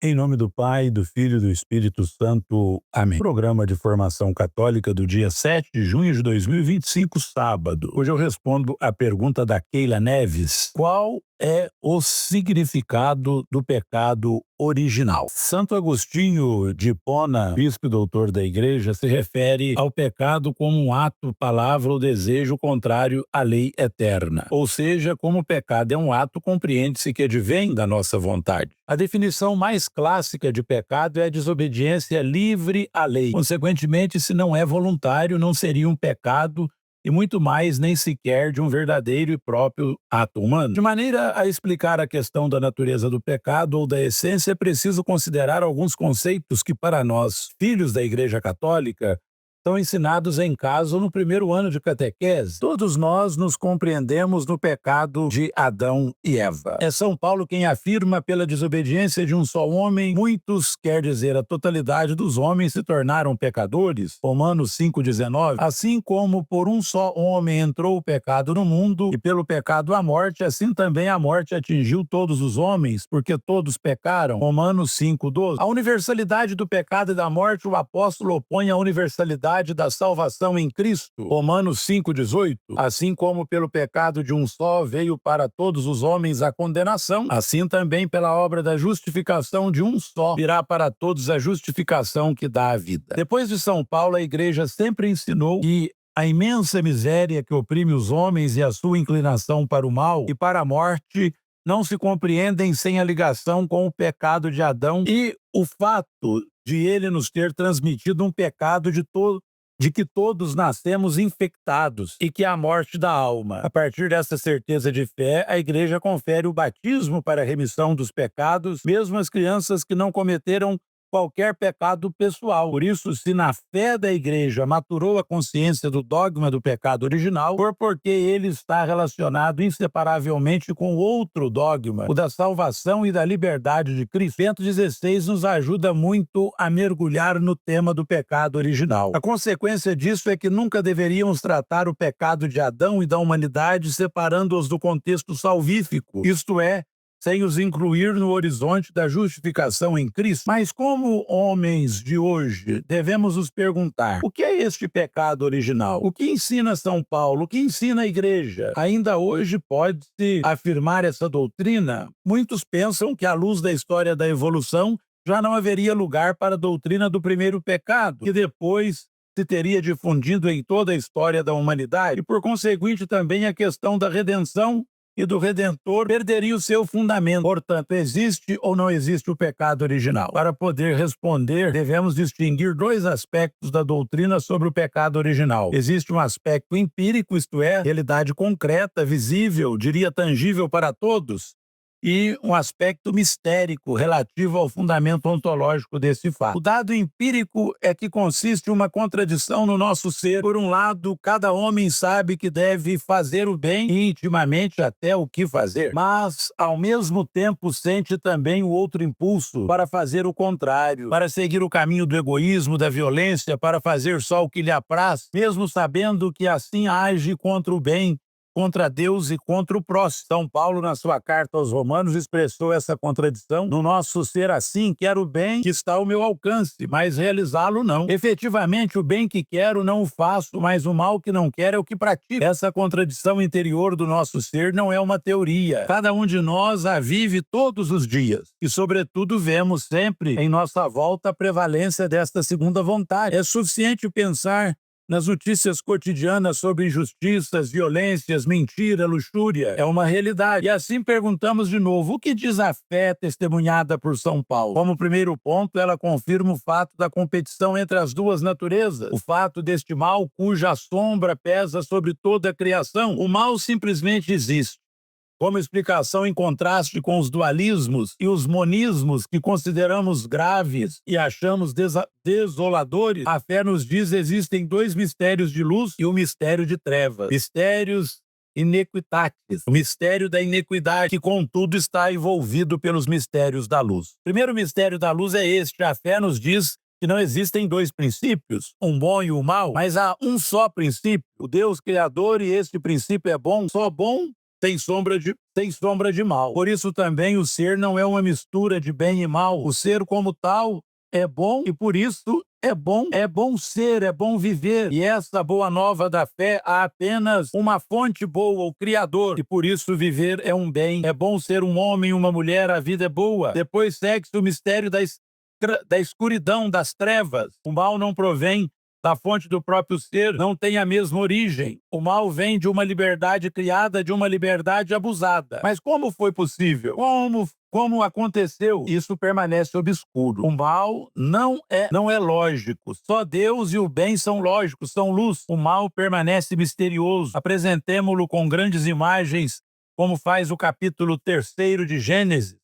Em nome do Pai, do Filho e do Espírito Santo. Amém. Programa de formação católica do dia 7 de junho de 2025, sábado. Hoje eu respondo a pergunta da Keila Neves. Qual é o significado do pecado original? Santo Agostinho de Hipona, bispo e doutor da Igreja, se refere ao pecado como um ato, palavra ou desejo contrário à lei eterna. Ou seja, como o pecado é um ato, compreende-se que advém da nossa vontade. A definição mais clássica de pecado é a desobediência livre à lei. Consequentemente, se não é voluntário, não seria um pecado e muito mais nem sequer de um verdadeiro e próprio ato humano. De maneira a explicar a questão da natureza do pecado ou da essência, é preciso considerar alguns conceitos que para nós, filhos da Igreja Católica, são ensinados em casa ou no primeiro ano de catequese. Todos nós nos compreendemos no pecado de Adão e Eva. É São Paulo quem afirma: pela desobediência de um só homem, muitos, quer dizer, a totalidade dos homens, se tornaram pecadores. Romanos 5,19. Assim como por um só homem entrou o pecado no mundo, e pelo pecado a morte, assim também a morte atingiu todos os homens, porque todos pecaram. Romanos 5,12. A universalidade do pecado e da morte o apóstolo opõe à universalidade da salvação em Cristo. Romanos 5,18. Assim como pelo pecado de um só veio para todos os homens a condenação, assim também pela obra da justificação de um só virá para todos a justificação que dá a vida. Depois de São Paulo, a Igreja sempre ensinou que a imensa miséria que oprime os homens e a sua inclinação para o mal e para a morte não se compreendem sem a ligação com o pecado de Adão e o fato de ele nos ter transmitido um pecado de que todos nascemos infectados e que é a morte da alma. A partir dessa certeza de fé, a Igreja confere o batismo para a remissão dos pecados, mesmo às crianças que não cometeram qualquer pecado pessoal. Por isso, se na fé da Igreja maturou a consciência do dogma do pecado original, por porque ele está relacionado inseparavelmente com outro dogma, o da salvação e da liberdade de Cristo. Bento XVI nos ajuda muito a mergulhar no tema do pecado original. A consequência disso é que nunca deveríamos tratar o pecado de Adão e da humanidade separando-os do contexto salvífico, isto é, sem os incluir no horizonte da justificação em Cristo. Mas como homens de hoje, devemos nos perguntar: o que é este pecado original? O que ensina São Paulo? O que ensina a Igreja? Ainda hoje pode-se afirmar essa doutrina? Muitos pensam que, à luz da história da evolução, já não haveria lugar para a doutrina do primeiro pecado, que depois se teria difundido em toda a história da humanidade, e por conseguinte também a questão da redenção e do Redentor perderia o seu fundamento. Portanto, existe ou não existe o pecado original? Para poder responder, devemos distinguir dois aspectos da doutrina sobre o pecado original. Existe um aspecto empírico, isto é, realidade concreta, visível, diria tangível para todos, e um aspecto mistérico relativo ao fundamento ontológico desse fato. O dado empírico é que consiste uma contradição no nosso ser. Por um lado, cada homem sabe que deve fazer o bem e intimamente até o que fazer, mas ao mesmo tempo sente também o outro impulso para fazer o contrário, para seguir o caminho do egoísmo, da violência, para fazer só o que lhe apraz, mesmo sabendo que assim age contra o bem, contra Deus e contra o próximo. São Paulo, na sua carta aos Romanos, expressou essa contradição: no nosso ser assim, quero o bem que está ao meu alcance, mas realizá-lo não. Efetivamente, o bem que quero não o faço, mas o mal que não quero é o que pratico. Essa contradição interior do nosso ser não é uma teoria. Cada um de nós a vive todos os dias e, sobretudo, vemos sempre em nossa volta a prevalência desta segunda vontade. É suficiente pensar nas notícias cotidianas sobre injustiças, violências, mentira, luxúria. É uma realidade. E assim perguntamos de novo: o que diz a fé testemunhada por São Paulo? Como primeiro ponto, ela confirma o fato da competição entre as duas naturezas, o fato deste mal cuja sombra pesa sobre toda a criação. O mal simplesmente existe. Como explicação em contraste com os dualismos e os monismos que consideramos graves e achamos desoladores, a fé nos diz: existem dois mistérios de luz e um mistério de trevas. Mistérios iniquitatis, o mistério da iniquidade, que contudo está envolvido pelos mistérios da luz. O primeiro mistério da luz é este: a fé nos diz que não existem dois princípios, um bom e um mau, mas há um só princípio, o Deus Criador, e este princípio é bom, só bom sem sombra de mal. Por isso também o ser não é uma mistura de bem e mal. O ser como tal é bom e por isso é bom ser, é bom viver. E essa boa nova da fé há apenas uma fonte boa, o Criador. E por isso viver é um bem. É bom ser um homem, uma mulher, a vida é boa. Depois segue-se o mistério da escuridão, das trevas. O mal não provém da fonte do próprio ser, não tem a mesma origem. O mal vem de uma liberdade criada, de uma liberdade abusada. Mas como foi possível? Como aconteceu? Isso permanece obscuro. O mal não é lógico. Só Deus e o bem são lógicos, são luz. O mal permanece misterioso. Apresentemo-lo com grandes imagens, como faz o capítulo 3 de Gênesis,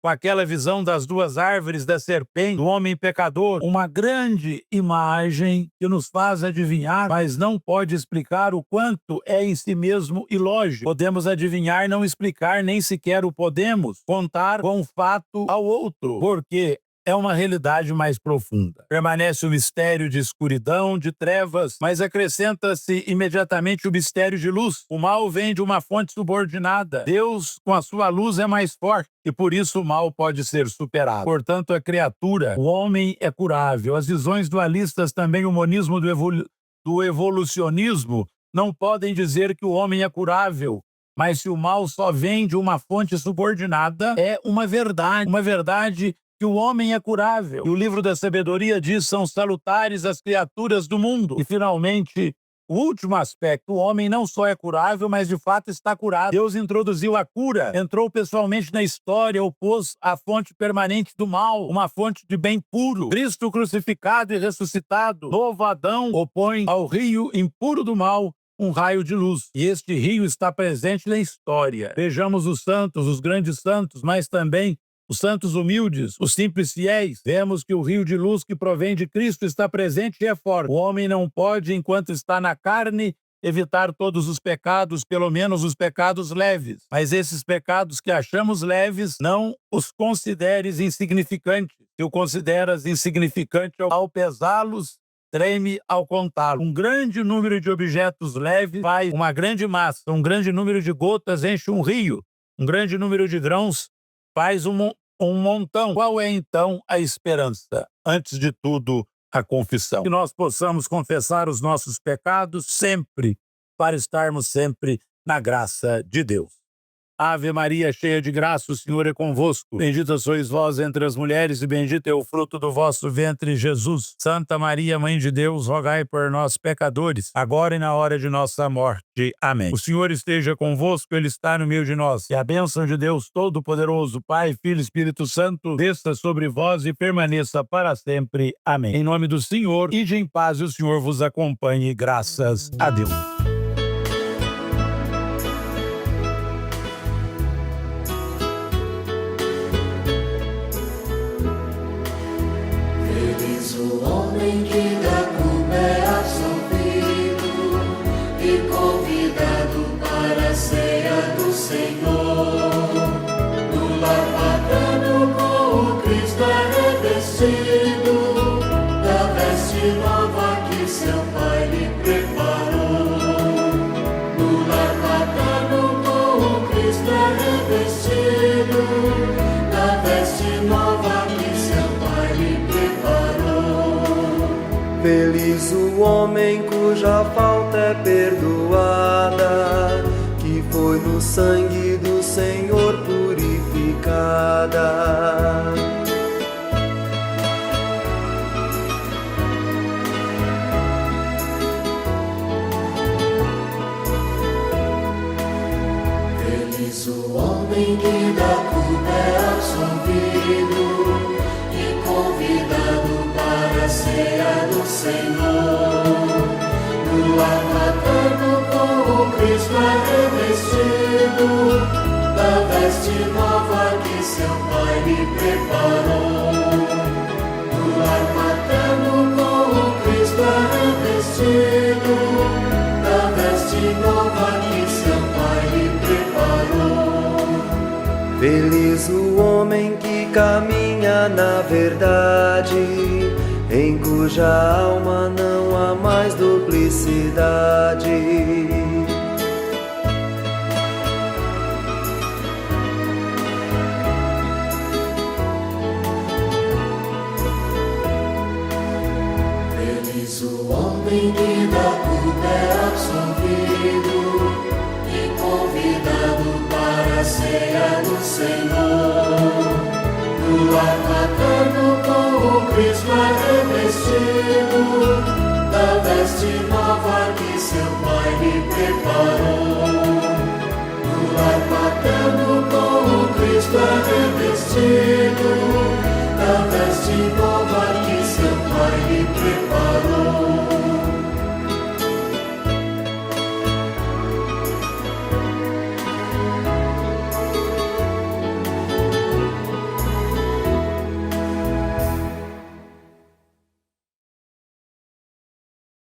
com aquela visão das duas árvores, da serpente, do homem pecador, uma grande imagem que nos faz adivinhar, mas não pode explicar o quanto é em si mesmo ilógico. Podemos adivinhar, não explicar, nem sequer o podemos contar com um fato ao outro, porque é uma realidade mais profunda. Permanece o mistério de escuridão, de trevas, mas acrescenta-se imediatamente o mistério de luz. O mal vem de uma fonte subordinada. Deus, com a sua luz, é mais forte e por isso o mal pode ser superado. Portanto, a criatura, o homem é curável. As visões dualistas, também o monismo do evolucionismo, não podem dizer que o homem é curável. Mas se o mal só vem de uma fonte subordinada, é uma verdade que o homem é curável. E o livro da sabedoria diz: são salutares as criaturas do mundo. E, finalmente, o último aspecto, o homem não só é curável, mas de fato está curado. Deus introduziu a cura, entrou pessoalmente na história, opôs a fonte permanente do mal, uma fonte de bem puro. Cristo crucificado e ressuscitado, novo Adão, opõe ao rio impuro do mal um raio de luz. E este rio está presente na história. Vejamos os santos, os grandes santos, mas também os santos humildes, os simples fiéis. Vemos que o rio de luz que provém de Cristo está presente e é forte. O homem não pode, enquanto está na carne, evitar todos os pecados, pelo menos os pecados leves. Mas esses pecados que achamos leves, não os consideres insignificantes. Se o consideras insignificante ao pesá-los, treme ao contá-lo. Um grande número de objetos leves faz uma grande massa. Um grande número de gotas enche um rio. Um grande número de grãos faz um montão. Qual é, então, a esperança? Antes de tudo, a confissão. Que nós possamos confessar os nossos pecados sempre, para estarmos sempre na graça de Deus. Ave Maria, cheia de graça, o Senhor é convosco. Bendita sois vós entre as mulheres e bendito é o fruto do vosso ventre, Jesus. Santa Maria, Mãe de Deus, rogai por nós, pecadores, agora e na hora de nossa morte. Amém. O Senhor esteja convosco, Ele está no meio de nós. E a bênção de Deus Todo-Poderoso, Pai, Filho e Espírito Santo, desça sobre vós e permaneça para sempre. Amém. Em nome do Senhor, ide em paz e o Senhor vos acompanhe. Graças a Deus. Que da culpa é absolvido e convidado para a ceia do Senhor. No lar paterno com o Cristo é revestido da veste nova que seu Pai lhe preparou. No lar paterno com o Cristo é revestido da veste nova que seu Pai lhe preparou. Feliz o homem cuja falta é perdoada, que foi no sangue do Senhor purificada. Feliz o homem que da culpa é absolvido e convidado para a ceia do Senhor. No lar materno com o Cristo é revestido da veste nova que seu Pai lhe preparou. No lar materno com o Cristo é revestido da veste nova que seu Pai lhe preparou. Feliz o homem que caminha na verdade, em cuja alma não há mais duplicidade. homem que da culpa é absolvido e convidado para a ceia do Senhor. No lar materno com o Cristo é revestido da veste nova que seu Pai lhe preparou. No lar materno com o Cristo é revestido